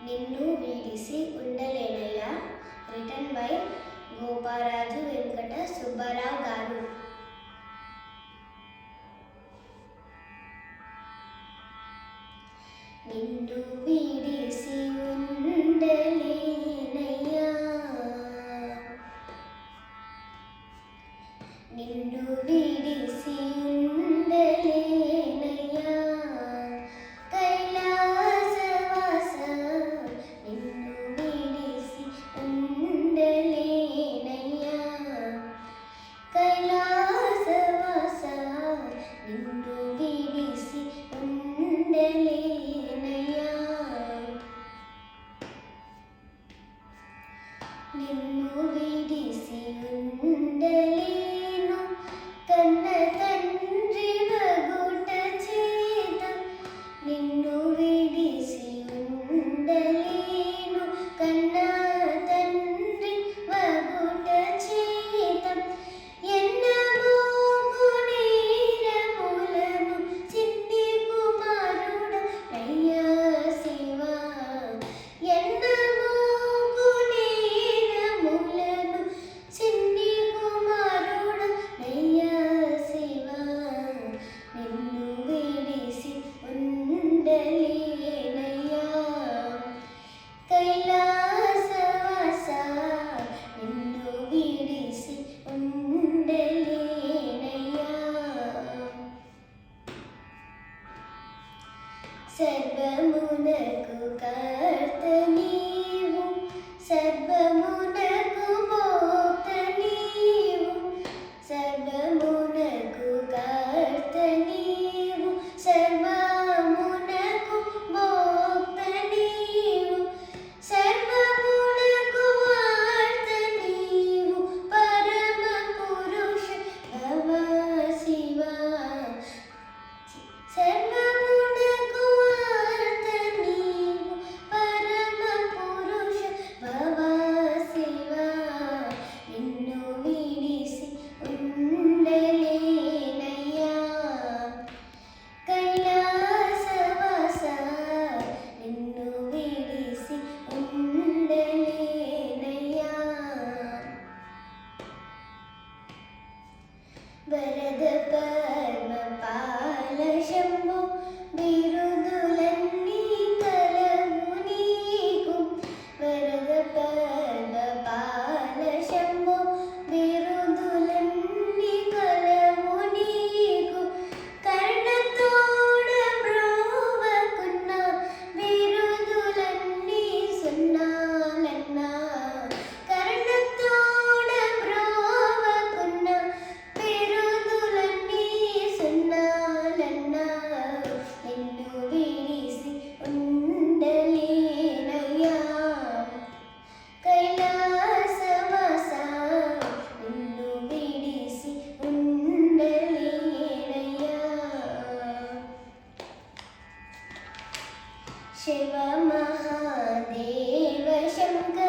నిన్ను వీడిసి ఉండలేనయ్యా. Written by Goparaju Venkata Subbarao garu. నిన్ను వీడిసి ఉండలేనయ్యా, నిన్ను వీడిసి ఉండలేనయ్యా, కైలాసవాస నిన్ను వీడిసి ఉండలేనయ్యా, కైలాసవాస నిన్ను వీడిసి ఉండలేనయ్యా, నిన్ను వీడిసి ఉండలేను కన్న తండ్రి వగుట చేత, నిన్ను వీడిసి ఉండలేను కన్న తండ్రి వగుట చేత, ఎన్నమోము నేరములను చిన్ని కుమారుడ నయ్యా శివ, ఎన్నమోము నేరములను చిన్ని కుమారుడ నయ్యా శివ, నిన్ను వీడిసి ఉండలేనయ్యా, కైలాసవాస నిన్ను వీడిసి ఉండలేనయ్యా, సర్వమునకు కర్త నీవు, సర్వమునకు భోక్త నీవు, సర్వమునకు కర్త నీవు, సర్వమునకు భోక్త నీవు, సర్వమునకు వార్త నీవు, పరమ పురుష భవ శివ, సర్వమునకు వార్త నీవు, పరమ పురుష భవ శివ, నిన్ను వీడిసి ఉండలేనయ్యా, కైలాసవాస నిన్ను వీడిసి ఉండలేనయ్యా, వరద పద్మ పాల శంభో బిరుదులన్నీ కలవు నీకు, వరద పద్మ పాల శంభో బిరుదులన్నీ కలవు నీకు, కర్ణతోడ బ్రోవకున్న బిరుదులన్నీ సున్నాలన్నా, కర్ణతోడ బ్రోవకున్న బిరుదులన్నీ సున్నాలన్నా, నిన్ను వీడిసి ఉండలేనయ్యా, కైలాసవాస నిన్ను వీడిసి ఉండలేనయ్యా, శివ మహాదేవ శంకర